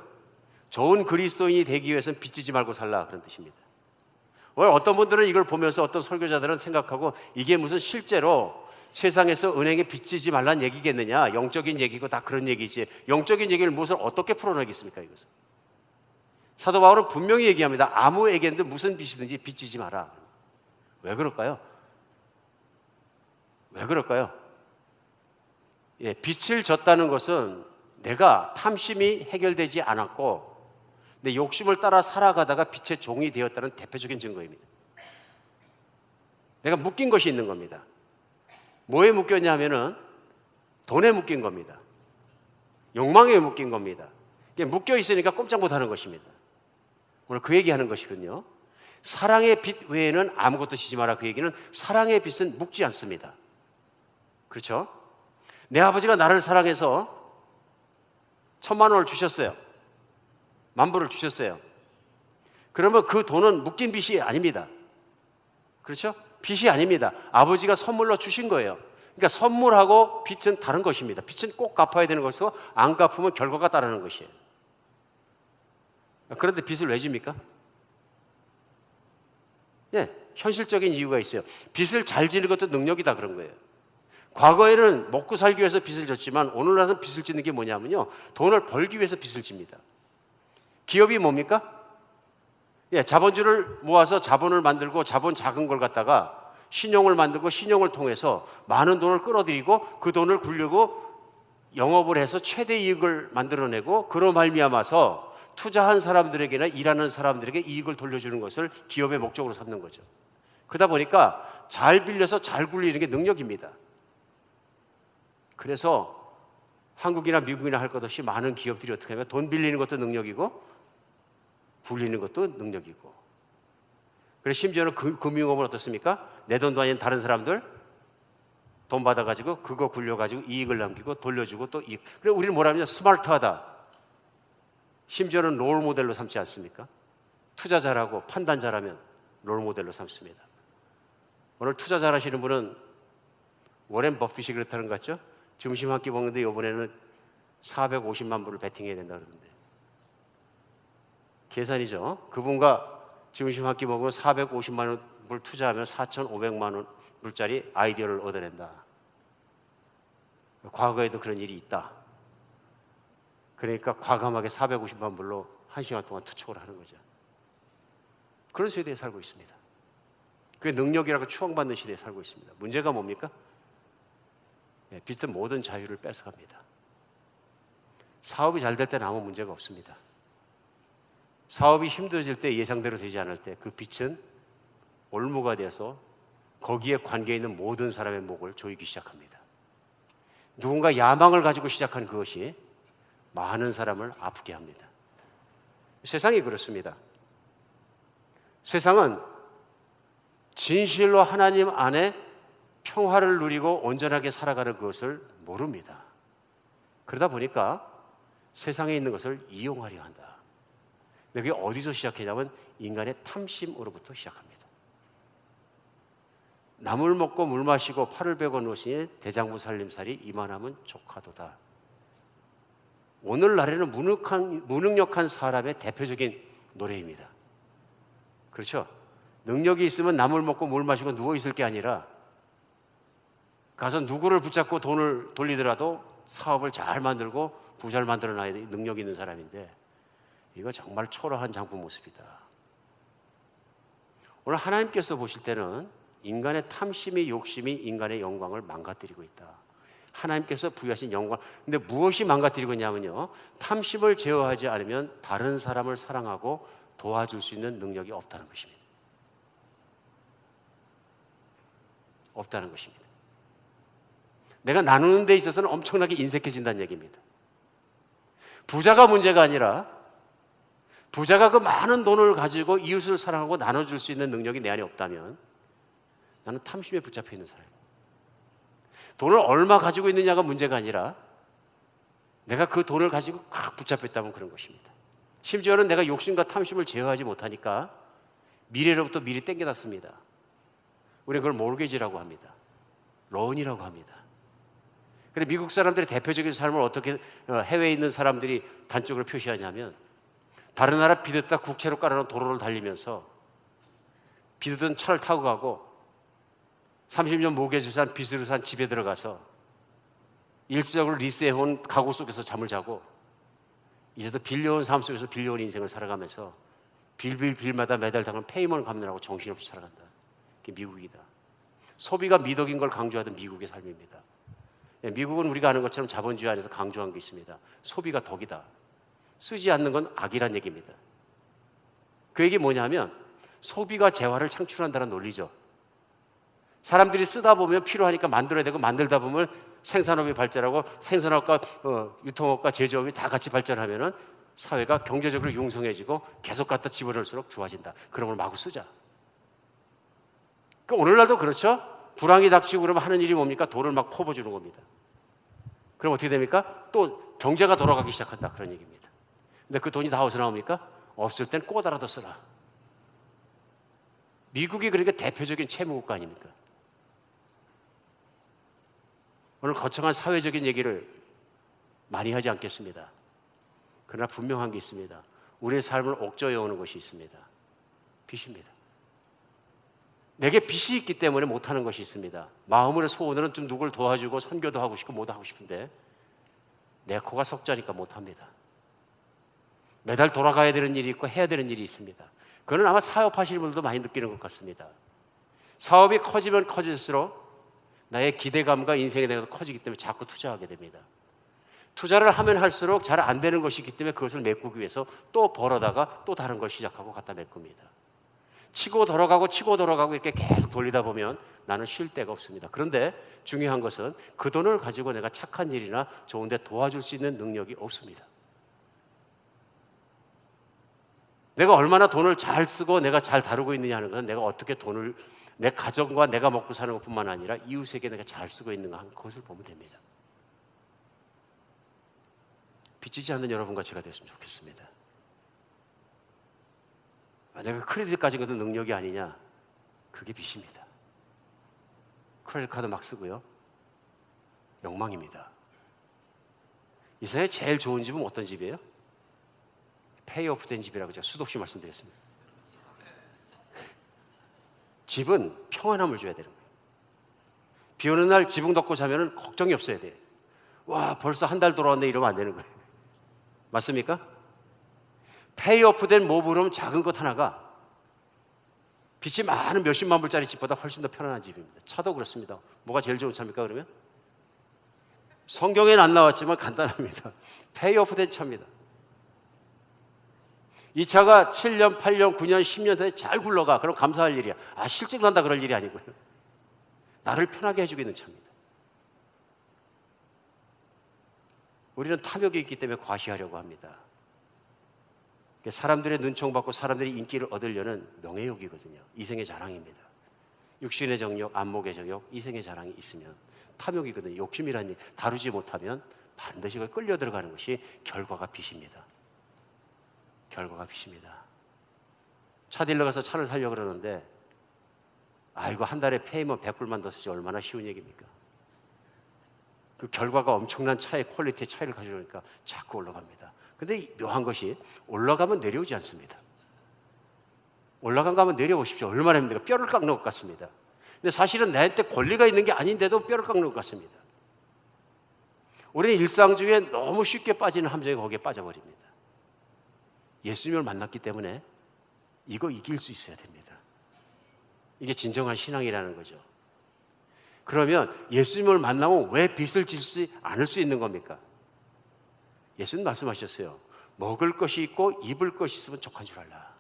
좋은 그리스도인이 되기 위해서는 빚 지지 말고 살라 그런 뜻입니다. 오늘 어떤 분들은 이걸 보면서, 어떤 설교자들은 생각하고 이게 무슨 실제로 세상에서 은행에 빚 지지 말란 얘기겠느냐, 영적인 얘기고 다 그런 얘기지, 영적인 얘기를 무엇을 어떻게 풀어내겠습니까? 이것은 사도 바울은 분명히 얘기합니다. 아무에게든 무슨 빚이든지 빚 지지 마라. 왜 그럴까요? 왜 그럴까요? 빚을 졌다는 것은 내가 탐심이 해결되지 않았고 내 욕심을 따라 살아가다가 빚의 종이 되었다는 대표적인 증거입니다. 내가 묶인 것이 있는 겁니다. 뭐에 묶였냐 하면은 돈에 묶인 겁니다. 욕망에 묶인 겁니다. 묶여 있으니까 꼼짝 못하는 것입니다. 오늘 그 얘기하는 것이군요. 사랑의 빚 외에는 아무것도 지지 마라. 그 얘기는 사랑의 빚은 묶지 않습니다. 그렇죠? 내 아버지가 나를 사랑해서 1,000만 원을 주셨어요. 10,000불을 주셨어요. 그러면 그 돈은 묶인 빚이 아닙니다. 그렇죠? 빚이 아닙니다. 아버지가 선물로 주신 거예요. 그러니까 선물하고 빚은 다른 것입니다. 빚은 꼭 갚아야 되는 것이고 안 갚으면 결과가 따르는 것이에요. 그런데 빚을 왜 집니까? 현실적인 이유가 있어요. 빚을 잘 지는 것도 능력이다 그런 거예요. 과거에는 먹고 살기 위해서 빚을 졌지만 오늘날은 빚을 짓는 게 뭐냐면요, 돈을 벌기 위해서 빚을 집니다. 기업이 뭡니까? 자본주를 모아서 자본을 만들고 자본 작은 걸 갖다가 신용을 만들고 신용을 통해서 많은 돈을 끌어들이고 그 돈을 굴리고 영업을 해서 최대 이익을 만들어내고 그로 말미암아서 투자한 사람들에게나 일하는 사람들에게 이익을 돌려주는 것을 기업의 목적으로 삼는 거죠. 그러다 보니까 잘 빌려서 잘 굴리는 게 능력입니다. 그래서 한국이나 미국이나 할 것 없이 많은 기업들이 어떻게 하면 돈 빌리는 것도 능력이고 굴리는 것도 능력이고, 그래서 심지어는 금융업은 어떻습니까? 내 돈도 아닌 다른 사람들 돈 받아가지고 그거 굴려가지고 이익을 남기고 돌려주고 또 이익. 그래서 우리는 뭐라면 스마트하다. 심지어는 롤 모델로 삼지 않습니까? 투자 잘하고 판단 잘하면 롤 모델로 삼습니다. 오늘 투자 잘하시는 분은 워렌 버핏이 그렇다는 것 같죠? 점심 한 끼 먹는데 이번에는 450만 불을 베팅해야 된다 그러는데 계산이죠. 그분과 점심 한 끼 먹으면 450만 불 투자하면 4,500만 원 불짜리 아이디어를 얻어낸다. 과거에도 그런 일이 있다. 그러니까 과감하게 450만 불로 1시간 동안 투척을 하는 거죠. 그런 세대에 살고 있습니다. 그게 능력이라고 추앙받는 시대에 살고 있습니다. 문제가 뭡니까? 빚은 모든 자유를 뺏어갑니다. 사업이 잘 될 때는 아무 문제가 없습니다. 사업이 힘들어질 때, 예상대로 되지 않을 때 그 빚은 올무가 돼서 거기에 관계 있는 모든 사람의 목을 조이기 시작합니다. 누군가 야망을 가지고 시작한 그것이 많은 사람을 아프게 합니다. 세상이 그렇습니다. 세상은 진실로 하나님 안에 평화를 누리고 온전하게 살아가는 것을 모릅니다. 그러다 보니까 세상에 있는 것을 이용하려 한다. 그게 어디서 시작하냐면 인간의 탐심으로부터 시작합니다. 나물 먹고 물 마시고 팔을 베고 노시니 대장부 살림살이 이만하면 족하도다. 오늘날에는 무능력한 사람의 대표적인 노래입니다. 그렇죠? 능력이 있으면 나물 먹고 물 마시고 누워있을 게 아니라 가서 누구를 붙잡고 돈을 돌리더라도 사업을 잘 만들고 부자를 만들어놔야 능력 있는 사람인데, 이거 정말 초라한 장부 모습이다. 오늘 하나님께서 보실 때는 인간의 탐심이, 욕심이 인간의 영광을 망가뜨리고 있다. 하나님께서 부여하신 영광. 근데 무엇이 망가뜨리고 있냐면요, 탐심을 제어하지 않으면 다른 사람을 사랑하고 도와줄 수 있는 능력이 없다는 것입니다. 없다는 것입니다. 내가 나누는 데 있어서는 엄청나게 인색해진다는 얘기입니다. 부자가 문제가 아니라 부자가 그 많은 돈을 가지고 이웃을 사랑하고 나눠줄 수 있는 능력이 내 안에 없다면 나는 탐심에 붙잡혀 있는 사람이에요. 돈을 얼마 가지고 있느냐가 문제가 아니라 내가 그 돈을 가지고 꽉 붙잡혀 있다면 그런 것입니다. 심지어는 내가 욕심과 탐심을 제어하지 못하니까 미래로부터 미리 땡겨놨습니다. 우리는 그걸 모르게지라고 합니다. 론이라고 합니다. 그래서 미국 사람들의 대표적인 삶을 어떻게 해외에 있는 사람들이 단적으로 표시하냐면, 다른 나라 비듣다 국채로 깔아놓은 도로를 달리면서 비드던 차를 타고 가고 30년 모기지를 산 빚으로 산 집에 들어가서 일시적으로 리스해온 가구 속에서 잠을 자고 이제도 빌려온 삶 속에서 빌려온 인생을 살아가면서 빌마다 매달 당한 페이먼을 갚느라고 정신없이 살아간다. 그게 미국이다. 소비가 미덕인 걸 강조하던 미국의 삶입니다. 미국은 우리가 아는 것처럼 자본주의 안에서 강조한 게 있습니다. 소비가 덕이다. 쓰지 않는 건 악이란 얘기입니다. 그 얘기 뭐냐면 소비가 재화를 창출한다는 논리죠. 사람들이 쓰다 보면 필요하니까 만들어야 되고, 만들다 보면 생산업이 발전하고 생산업과 유통업과 제조업이 다 같이 발전하면은 사회가 경제적으로 융성해지고 계속 갖다 집어넣을수록 좋아진다. 그런 걸 마구 쓰자. 그러니까 오늘날도 그렇죠. 불황이 닥치고 그러면 하는 일이 뭡니까? 돈을 막 퍼부어주는 겁니다. 그럼 어떻게 됩니까? 또 경제가 돌아가기 시작한다. 그런 얘기입니다. 근데 그 돈이 다 어디서 나옵니까? 없을 땐 꼬다라도 쓰라. 미국이 그러니까 대표적인 채무국가 아닙니까? 오늘 거창한 사회적인 얘기를 많이 하지 않겠습니다. 그러나 분명한 게 있습니다. 우리의 삶을 옥죄어 오는 것이 있습니다. 빚입니다. 내게 빚이 있기 때문에 못하는 것이 있습니다. 마음으로 소원으로는 좀 누굴 도와주고 선교도 하고 싶고 뭐도 하고 싶은데 내 코가 석자니까 못합니다. 매달 돌아가야 되는 일이 있고 해야 되는 일이 있습니다. 그거는 아마 사업하시는 분들도 많이 느끼는 것 같습니다. 사업이 커지면 커질수록 나의 기대감과 인생에 대해서 커지기 때문에 자꾸 투자하게 됩니다. 투자를 하면 할수록 잘 안 되는 것이 있기 때문에 그것을 메꾸기 위해서 또 벌어다가 또 다른 걸 시작하고 갖다 메꿉니다. 치고 돌아가고 이렇게 계속 돌리다 보면 나는 쉴 데가 없습니다. 그런데 중요한 것은 그 돈을 가지고 내가 착한 일이나 좋은 데 도와줄 수 있는 능력이 없습니다. 내가 얼마나 돈을 잘 쓰고 내가 잘 다루고 있느냐 하는 것은 내가 어떻게 돈을 내 가정과 내가 먹고 사는 것뿐만 아니라 이웃에게 내가 잘 쓰고 있는가 하는 그것을 보면 됩니다. 빚지지 않는 여러분과 제가 됐으면 좋겠습니다. 내가 크레딧 가진 것도 능력이 아니냐? 그게 빚입니다. 크레딧 카드 막 쓰고요. 욕망입니다. 이 세상에 제일 좋은 집은 어떤 집이에요? 페이오프 된 집이라고 제가 수도 없이 말씀드렸습니다. 집은 평안함을 줘야 되는 거예요. 비 오는 날 지붕 덮고 자면 걱정이 없어야 돼요. 와, 벌써 한 달 돌아왔네 이러면 안 되는 거예요. 맞습니까? 페이오프 된 모브럼 작은 것 하나가 빚이 많은 몇십만 불짜리 집보다 훨씬 더 편안한 집입니다. 차도 그렇습니다. 뭐가 제일 좋은 차입니까 그러면? 성경에는 안 나왔지만 간단합니다. 페이오프 된 차입니다. 이 차가 7년, 8년, 9년, 10년 사이에 잘 굴러가. 그럼 감사할 일이야. 실증 난다 그럴 일이 아니고요. 나를 편하게 해주고 있는 차입니다. 우리는 탐욕이 있기 때문에 과시하려고 합니다. 사람들의 눈총받고 사람들이 인기를 얻으려는 명예욕이거든요. 이생의 자랑입니다. 육신의 정욕, 안목의 정욕, 이생의 자랑이 있으면 탐욕이거든요. 욕심이라는 일 다루지 못하면 반드시 그걸 끌려 들어가는 것이 결과가 빚입니다. 결과가 빚입니다. 차 딜러 가서 차를 사려고 그러는데 이거 한 달에 페이면 100불만 더 쓰지 얼마나 쉬운 얘기입니까? 그 결과가 엄청난 차의 퀄리티의 차이를 가져오니까 자꾸 올라갑니다. 근데 묘한 것이 올라가면 내려오지 않습니다. 올라간 거 하면 내려오십시오. 얼마나 힘듭니까? 뼈를 깎는 것 같습니다. 근데 사실은 나한테 권리가 있는 게 아닌데도 뼈를 깎는 것 같습니다. 우리는 일상 중에 너무 쉽게 빠지는 함정이 거기에 빠져버립니다. 예수님을 만났기 때문에 이거 이길 수 있어야 됩니다. 이게 진정한 신앙이라는 거죠. 그러면 예수님을 만나면 왜 빚을 지지 않을 수 있는 겁니까? 예수님 말씀하셨어요. 먹을 것이 있고 입을 것이 있으면 족한 줄 알라.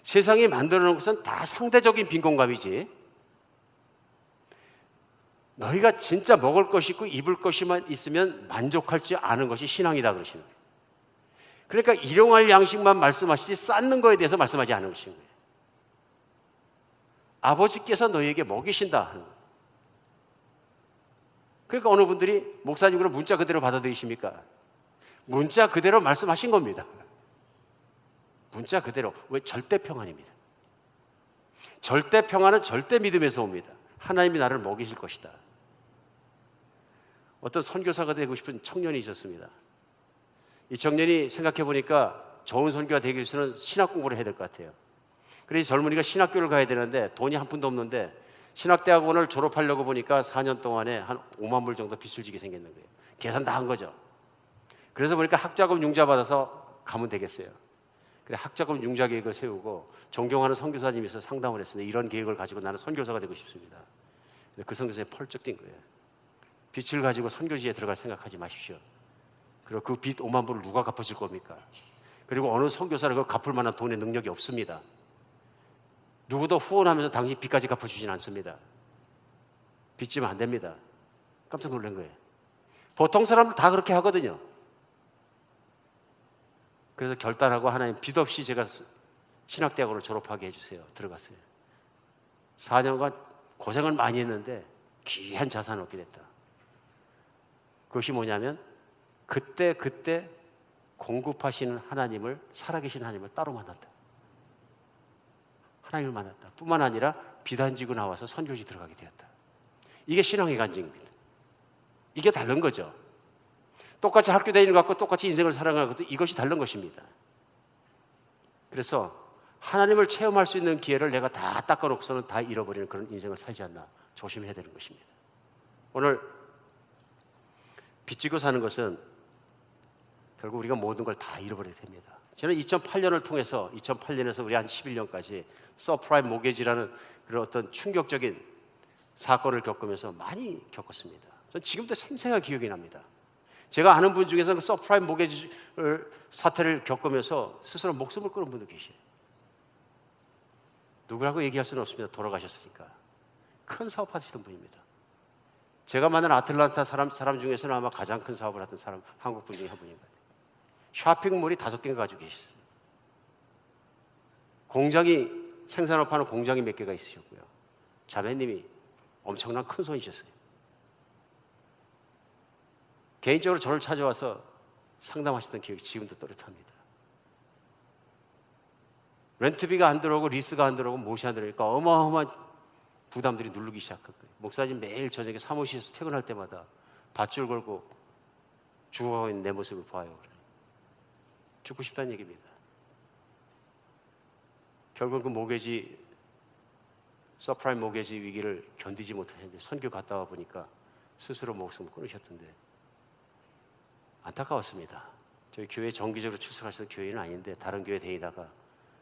세상이 만들어 놓은 것은 다 상대적인 빈곤감이지, 너희가 진짜 먹을 것이 있고 입을 것이만 있으면 만족할지 아는 것이 신앙이다 그러시는 거예요. 그러니까 일용할 양식만 말씀하시지 쌓는 거에 대해서 말씀하지 않은 것인 거예요. 아버지께서 너희에게 먹이신다 하는 거예요. 그러니까 어느 분들이 목사님 그럼 문자 그대로 받아들이십니까? 문자 그대로 말씀하신 겁니다. 문자 그대로. 왜? 절대 평안입니다. 절대 평안은 절대 믿음에서 옵니다. 하나님이 나를 먹이실 것이다. 어떤 선교사가 되고 싶은 청년이 있었습니다. 이 청년이 생각해 보니까 좋은 선교가 되기 위해서는 신학 공부를 해야 될 것 같아요. 그래서 젊은이가 신학교를 가야 되는데 돈이 한 푼도 없는데 신학대학원을 졸업하려고 보니까 4년 동안에 한 5만 불 정도 빚을 지게 생겼는 거예요. 계산 다 한 거죠. 그래서 보니까 학자금 융자 받아서 가면 되겠어요. 그래 학자금 융자 계획을 세우고 존경하는 선교사님이 있어서 상담을 했습니다. 이런 계획을 가지고 나는 선교사가 되고 싶습니다. 그 선교사님이 펄쩍 뛴 거예요. 빚을 가지고 선교지에 들어갈 생각하지 마십시오. 그리고 그 빚 5만 불을 누가 갚아줄 겁니까? 그리고 어느 선교사를 그 갚을 만한 돈의 능력이 없습니다. 누구도 후원하면서 당신 빚까지 갚아주진 않습니다. 빚지면 안 됩니다. 깜짝 놀란 거예요. 보통 사람들 다 그렇게 하거든요. 그래서 결단하고 하나님 빚 없이 제가 신학대학원을 졸업하게 해주세요. 들어갔어요. 4년간 고생을 많이 했는데 귀한 자산을 얻게 됐다. 그것이 뭐냐면 그때 공급하시는 하나님을, 살아계신 하나님을 따로 만났다. 하나님을 만났다. 뿐만 아니라 빚 안 지고 나와서 선교지 들어가게 되었다. 이게 신앙의 간증입니다. 이게 다른 거죠. 똑같이 학교 다니는 것 같고 똑같이 인생을 살아가는 것도 이것이 다른 것입니다. 그래서 하나님을 체험할 수 있는 기회를 내가 다 닦아놓고서는 다 잃어버리는 그런 인생을 살지 않나 조심해야 되는 것입니다. 오늘 빚지고 사는 것은 결국 우리가 모든 걸 다 잃어버리게 됩니다. 저는 2008년을 통해서 2008년에서 우리 한 11년까지 서프라임 모게지라는 그런 어떤 충격적인 사건을 겪으면서 많이 겪었습니다. 전 지금도 생생하게 기억이 납니다. 제가 아는 분 중에서 그 서프라임 모게지 사태를 겪으면서 스스로 목숨을 끊은 분도 계셔요. 누구라고 얘기할 수는 없습니다. 돌아가셨으니까. 큰 사업하시던 분입니다. 제가 만난 아틀란타 사람 중에서는 아마 가장 큰 사업을 하던 사람, 한국 분 중에 한 분인 것 같아요. 쇼핑몰이 5개가 가지고 계셨어요. 공장이, 생산업 하는 공장이 몇 개가 있으셨고요. 자매님이 엄청난 큰 손이셨어요. 개인적으로 저를 찾아와서 상담하시던 기억이 지금도 또렷합니다. 렌트비가 안 들어오고 리스가 안 들어오고 못이 안 들어오니까 어마어마한 부담들이 누르기 시작한 거예요. 목사님 매일 저녁에 사무실에서 퇴근할 때마다 밧줄 걸고 죽어가고 있는 내 모습을 봐요. 죽고 싶다는 얘기입니다. 결국 그 모게지, 서프라임 모게지 위기를 견디지 못하셨는데 선교 갔다 와 보니까 스스로 목숨을 끊으셨던데 안타까웠습니다. 저희 교회 정기적으로 출석하시던 교회는 아닌데 다른 교회 다니다가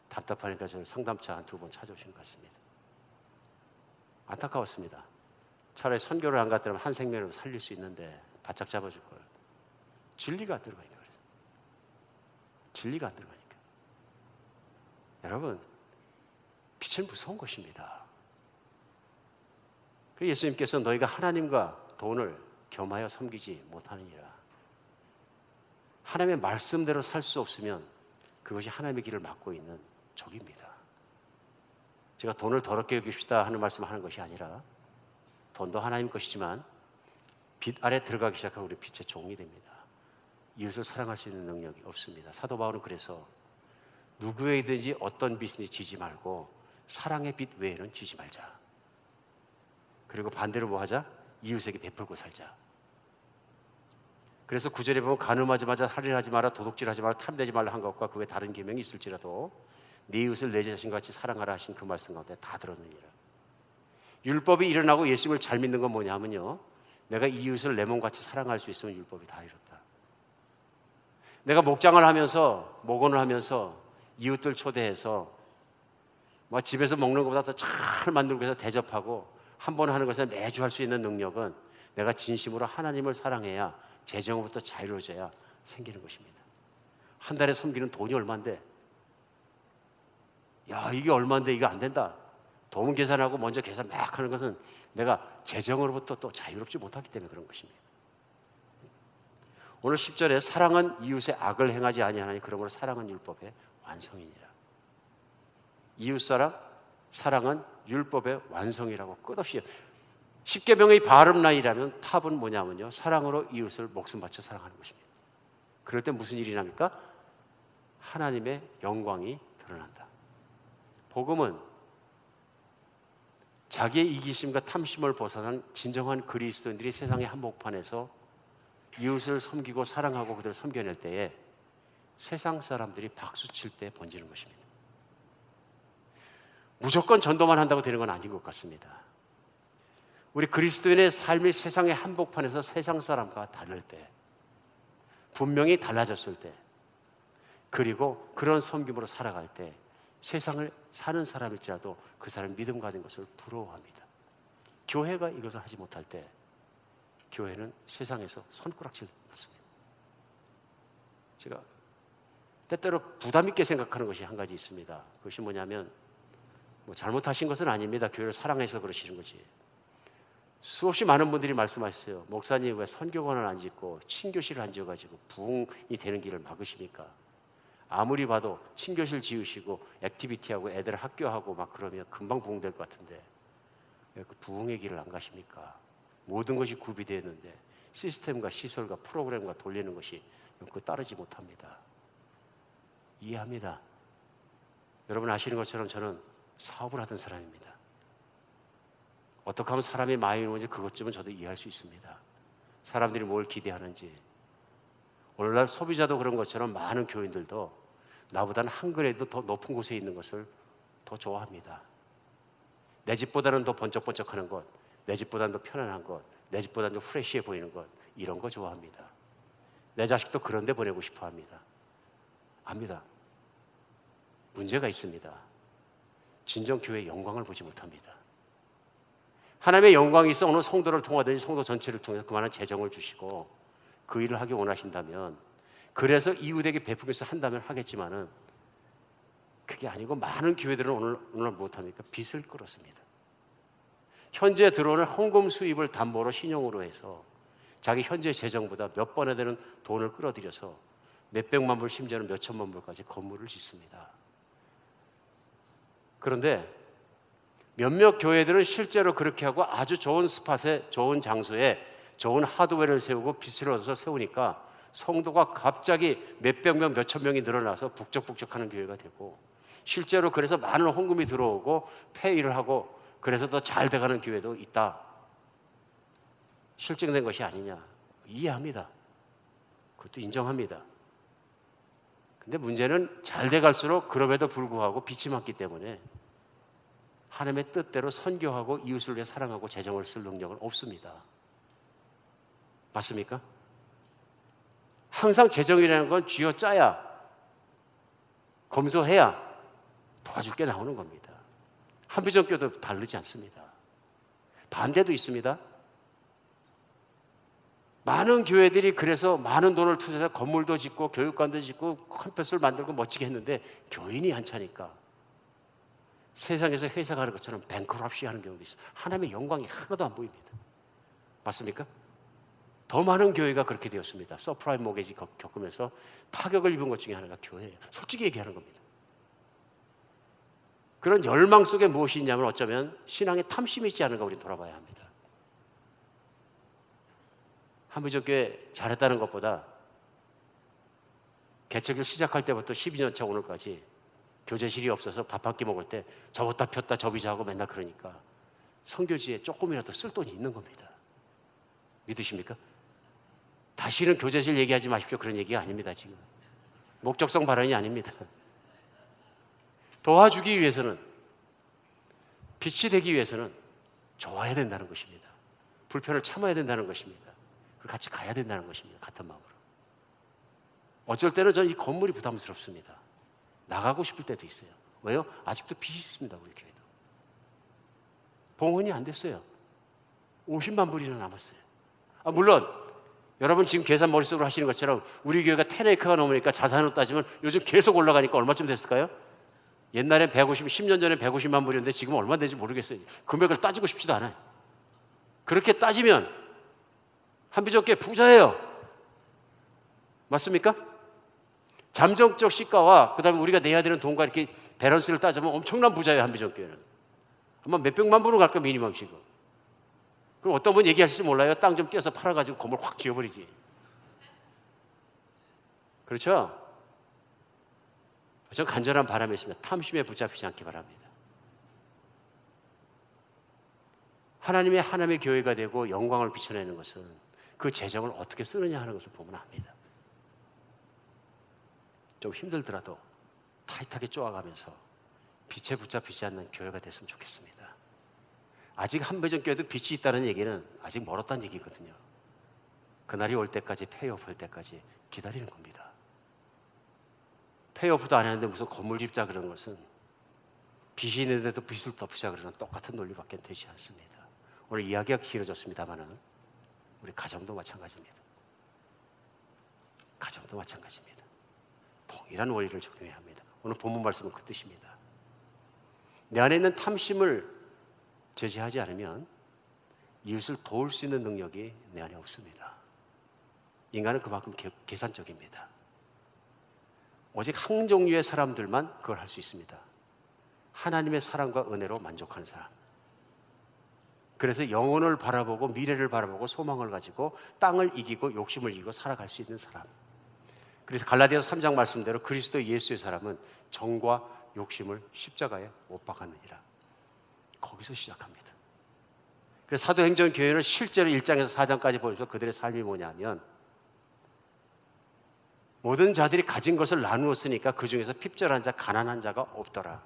답답하니까 저를 상담차 한 2번 찾아오신 것 같습니다. 안타까웠습니다. 차라리 선교를 안 갔더라면 한 생명을 살릴 수 있는데 바짝 잡아줄 걸. 진리가 안 들어가니까 그래서. 진리가 안 들어가니까. 여러분, 빛은 무서운 것입니다. 그래서 예수님께서 너희가 하나님과 돈을 겸하여 섬기지 못하느니라. 하나님의 말씀대로 살 수 없으면 그것이 하나님의 길을 막고 있는 적입니다. 제가 돈을 더럽게 여깁시다 하는 말씀을 하는 것이 아니라 돈도 하나님 것이지만 빛 아래 들어가기 시작하면 우리 빛의 종이 됩니다. 이웃을 사랑할 수 있는 능력이 없습니다. 사도 바울은 그래서 누구에게든지 어떤 빛인지 지지 말고 사랑의 빛 외에는 지지 말자. 그리고 반대로 뭐 하자? 이웃에게 베풀고 살자. 그래서 9절에 보면 간음하지 마자, 살인하지 마라, 도둑질하지 마라, 탐내지 말라 한 것과 그 외 다른 계명이 있을지라도 네 이웃을 내 자신같이 사랑하라 하신 그 말씀 가운데 다 들었느니라. 율법이 일어나고 예수님을 잘 믿는 건 뭐냐면요, 내가 이웃을 내 몸같이 사랑할 수 있으면 율법이 다 이뤘다. 내가 목장을 하면서, 목원을 하면서 이웃들 초대해서 뭐 집에서 먹는 것보다 더 잘 만들고 해서 대접하고 한 번 하는 것을 매주 할 수 있는 능력은 내가 진심으로 하나님을 사랑해야 재정으로부터 자유로워져야 생기는 것입니다. 한 달에 섬기는 돈이 얼마인데, 야 이게 얼마인데 이거 안 된다. 돈 계산하고 먼저 계산 막 하는 것은 내가 재정으로부터 또 자유롭지 못하기 때문에 그런 것입니다. 오늘 10절에 사랑은 이웃의 악을 행하지 아니하나니 그러므로 사랑은 율법의 완성이니라. 이웃사랑, 사랑은 율법의 완성이라고 끝없이. 십계명의 바름라인이라면 탑은 뭐냐면요, 사랑으로 이웃을 목숨 바쳐 사랑하는 것입니다. 그럴 때 무슨 일이 납니까? 하나님의 영광이 드러난다. 복음은 자기의 이기심과 탐심을 벗어난 진정한 그리스도인들이 세상의 한복판에서 이웃을 섬기고 사랑하고 그들을 섬겨낼 때에 세상 사람들이 박수칠 때 번지는 것입니다. 무조건 전도만 한다고 되는 건 아닌 것 같습니다. 우리 그리스도인의 삶이 세상의 한복판에서 세상 사람과 다를 때, 분명히 달라졌을 때, 그리고 그런 섬김으로 살아갈 때 세상을 사는 사람일지라도 그 사람이 믿음 가진 것을 부러워합니다. 교회가 이것을 하지 못할 때 교회는 세상에서 손가락질 받습니다. 제가 때때로 부담 있게 생각하는 것이 한 가지 있습니다. 그것이 뭐냐면, 뭐 잘못하신 것은 아닙니다. 교회를 사랑해서 그러시는 거지. 수없이 많은 분들이 말씀하셨어요. 목사님 왜 선교관을 안 짓고 친교실을 안 지어가지고 부흥이 되는 길을 막으십니까? 아무리 봐도 친교실 지으시고 액티비티하고 애들 학교하고 막 그러면 금방 부흥될 것 같은데 왜 그 부흥의 길을 안 가십니까? 모든 것이 구비되어 있는데 시스템과 시설과 프로그램과 돌리는 것이 그 따르지 못합니다. 이해합니다. 여러분 아시는 것처럼 저는 사업을 하던 사람입니다. 어떻게 하면 사람이 많이 오는지 그것쯤은 저도 이해할 수 있습니다. 사람들이 뭘 기대하는지. 오늘날 소비자도 그런 것처럼 많은 교인들도 나보다는 한 그레이드 더 높은 곳에 있는 것을 더 좋아합니다. 내 집보다는 더 번쩍번쩍하는 것, 내 집보다는 더 편안한 것, 내 집보다는 더 프레시해 보이는 것, 이런 거 좋아합니다. 내 자식도 그런 데 보내고 싶어 합니다. 압니다. 문제가 있습니다. 진정 교회의 영광을 보지 못합니다. 하나님의 영광이 있어 어느 성도를 통하든지 성도 전체를 통해서 그만한 재정을 주시고 그 일을 하기 원하신다면, 그래서 이웃에게 베풀기 위해서 한다면 하겠지만은 그게 아니고 많은 교회들은 오늘 못합니까? 빚을 끌었습니다. 현재 들어오는 헌금 수입을 담보로 신용으로 해서 자기 현재 재정보다 몇 번에 되는 돈을 끌어들여서 몇백만 불, 심지어는 몇천만 불까지 건물을 짓습니다. 그런데 몇몇 교회들은 실제로 그렇게 하고 아주 좋은 스팟에, 좋은 장소에 좋은 하드웨어를 세우고 빚을 얻어서 세우니까 성도가 갑자기 몇백 명, 몇천 명이 늘어나서 북적북적하는 교회가 되고, 실제로 그래서 많은 헌금이 들어오고 페이를 하고 그래서 더 잘 돼가는 교회도 있다. 실증된 것이 아니냐, 이해합니다. 그것도 인정합니다. 근데 문제는 잘 돼갈수록 그럼에도 불구하고 빚이 많기 때문에 하나님의 뜻대로 선교하고 이웃을 위해 사랑하고 재정을 쓸 능력은 없습니다. 맞습니까? 항상 재정이라는 건 쥐어짜야, 검소해야 도와줄 게 나오는 겁니다. 한비전교도 다르지 않습니다. 반대도 있습니다. 많은 교회들이 그래서 많은 돈을 투자해서 건물도 짓고 교육관도 짓고 캠퍼스를 만들고 멋지게 했는데 교인이 안 차니까 세상에서 회사가는 것처럼 뱅크럽시 하는 경우도 있어요. 하나님의 영광이 하나도 안 보입니다. 맞습니까? 더 많은 교회가 그렇게 되었습니다. 서프라임 모게지 겪으면서 타격을 입은 것 중에 하나가 교회예요. 솔직히 얘기하는 겁니다. 그런 열망 속에 무엇이 있냐면 어쩌면 신앙에 탐심이 있지 않은가 우리는 돌아봐야 합니다. 한비전교회 잘했다는 것보다 개척을 시작할 때부터 12년 차 오늘까지 교재실이 없어서 밥 한 끼 먹을 때 접었다 폈다 접이자 하고 맨날 그러니까 선교지에 조금이라도 쓸 돈이 있는 겁니다. 믿으십니까? 다시는 교재실 얘기하지 마십시오. 그런 얘기가 아닙니다. 지금 목적성 발언이 아닙니다. 도와주기 위해서는, 빛이 되기 위해서는 좋아야 된다는 것입니다. 불편을 참아야 된다는 것입니다. 그리고 같이 가야 된다는 것입니다. 같은 마음으로. 어쩔 때는 저는 이 건물이 부담스럽습니다. 나가고 싶을 때도 있어요. 왜요? 아직도 빚이 있습니다. 우리 교회도. 봉헌이 안 됐어요. 50만 불이나 남았어요. 물론 여러분 지금 계산 머릿속으로 하시는 것처럼 우리 교회가 10에이커가 넘으니까 자산으로 따지면 요즘 계속 올라가니까 얼마쯤 됐을까요? 옛날엔 10년 전에 150만 불이었는데 지금 얼마 되는지 모르겠어요. 금액을 따지고 싶지도 않아요. 그렇게 따지면 한비전교회 부자예요. 맞습니까? 잠정적 시가와 그다음에 우리가 내야 되는 돈과 이렇게 밸런스를 따지면 엄청난 부자예요. 한비전교회는 아마 몇백만 불은 갈까 미니멈식으로. 그럼 어떤 분 얘기하실지 몰라요. 땅 좀 떼서 팔아가지고 건물 확 지어버리지. 그렇죠? 저는 간절한 바람이 있습니다. 탐심에 붙잡히지 않기 바랍니다. 하나님의 교회가 되고 영광을 비춰내는 것은 그 재정을 어떻게 쓰느냐 하는 것을 보면 압니다. 좀 힘들더라도 타이트하게 쪼아가면서 빛에 붙잡히지 않는 교회가 됐으면 좋겠습니다. 아직 한비전교회도 빛이 있다는 얘기는 아직 멀었다는 얘기거든요. 그날이 올 때까지, 페이오프 할 때까지 기다리는 겁니다. 페이오프도 안 했는데 무슨 건물 짓자 그런 것은 빚이 있는데도 빚을 덮으자 그러는 똑같은 논리밖에 되지 않습니다. 오늘 이야기가 길어졌습니다만은 우리 가정도 마찬가지입니다. 가정도 마찬가지입니다. 동일한 원리를 적용해야 합니다. 오늘 본문 말씀은 그 뜻입니다. 내 안에 있는 탐심을 제지하지 않으면 이웃을 도울 수 있는 능력이 내 안에 없습니다. 인간은 그만큼 계산적입니다. 오직 한 종류의 사람들만 그걸 할 수 있습니다. 하나님의 사랑과 은혜로 만족하는 사람. 그래서 영혼을 바라보고 미래를 바라보고 소망을 가지고 땅을 이기고 욕심을 이기고 살아갈 수 있는 사람. 그래서 갈라디아서 3장 말씀대로 그리스도 예수의 사람은 정과 욕심을 십자가에 못 박았느니라. 거기서 시작합니다. 그래서 사도행전 교회는 실제로 1장에서 4장까지 보면서 그들의 삶이 뭐냐면 모든 자들이 가진 것을 나누었으니까 그 중에서 핍절한 자, 가난한 자가 없더라.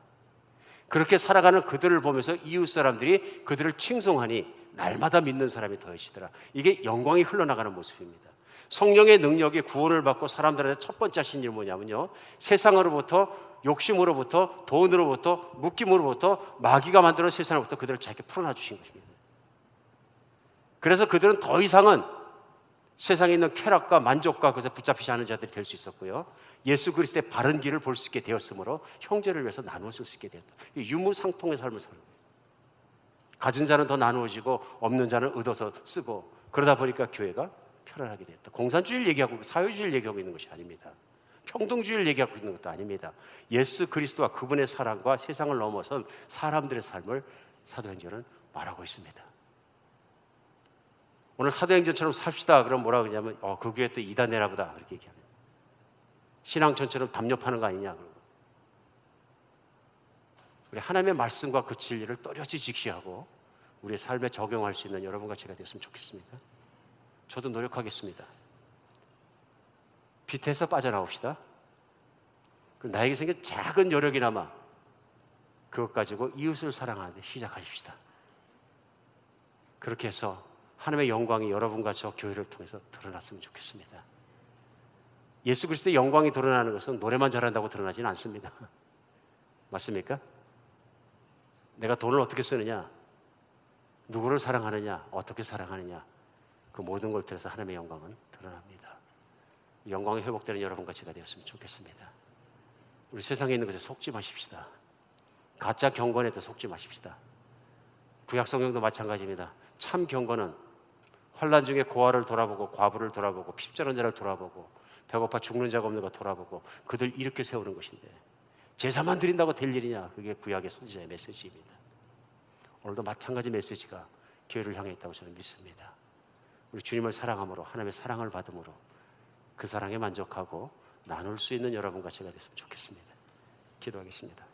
그렇게 살아가는 그들을 보면서 이웃 사람들이 그들을 칭송하니 날마다 믿는 사람이 더해지더라. 이게 영광이 흘러나가는 모습입니다. 성령의 능력이 구원을 받고 사람들한테 첫 번째 하신 일이 뭐냐면요, 세상으로부터, 욕심으로부터, 돈으로부터, 묶임으로부터, 마귀가 만드는 세상으로부터 그들을 자기께 풀어놔 주신 것입니다. 그래서 그들은 더 이상은 세상에 있는 쾌락과 만족과 그것에 붙잡히지 않은 자들이 될 수 있었고요, 예수 그리스도의 바른 길을 볼 수 있게 되었으므로 형제를 위해서 나누어 쓸 수 있게 되었다. 유무상통의 삶을 사는 거예요. 가진 자는 더 나누어지고 없는 자는 얻어서 쓰고, 그러다 보니까 교회가 편안하게 되었다. 공산주의를 얘기하고 사회주의를 얘기하고 있는 것이 아닙니다. 평등주의를 얘기하고 있는 것도 아닙니다. 예수 그리스도와 그분의 사랑과 세상을 넘어선 사람들의 삶을 사도행전은 말하고 있습니다. 오늘 사도행전처럼 삽시다 그럼 뭐라고 그러냐면 그 교회 또 이단내나 보다 그렇게 얘기합니다. 신앙촌처럼 담력하는 거 아니냐. 우리 하나님의 말씀과 그 진리를 또렷이 직시하고 우리의 삶에 적용할 수 있는 여러분과 제가 됐으면 좋겠습니다. 저도 노력하겠습니다. 빛에서 빠져나옵시다. 그리고 나에게 생긴 작은 여력이나마 그것 가지고 이웃을 사랑하는 데 시작하십시다. 그렇게 해서 하나님의 영광이 여러분과 저 교회를 통해서 드러났으면 좋겠습니다. 예수 그리스도의 영광이 드러나는 것은 노래만 잘한다고 드러나지는 않습니다. 맞습니까? 내가 돈을 어떻게 쓰느냐, 누구를 사랑하느냐, 어떻게 사랑하느냐, 그 모든 걸 통해서 하나님의 영광은 드러납니다. 영광이 회복되는 여러분과 제가 되었으면 좋겠습니다. 우리 세상에 있는 것에 속지 마십시다. 가짜 경건에도 속지 마십시다. 구약 성경도 마찬가지입니다. 참 경건은 환난 중에 고아를 돌아보고 과부를 돌아보고 핍절한 자를 돌아보고 배고파 죽는 자가 없는 거 돌아보고 그들 이렇게 세우는 것인데 제사만 드린다고 될 일이냐? 그게 구약의 선지자의 메시지입니다. 오늘도 마찬가지 메시지가 교회를 향해 있다고 저는 믿습니다. 우리 주님을 사랑함으로 하나님의 사랑을 받음으로 그 사랑에 만족하고 나눌 수 있는 여러분과 제가 됐으면 좋겠습니다. 기도하겠습니다.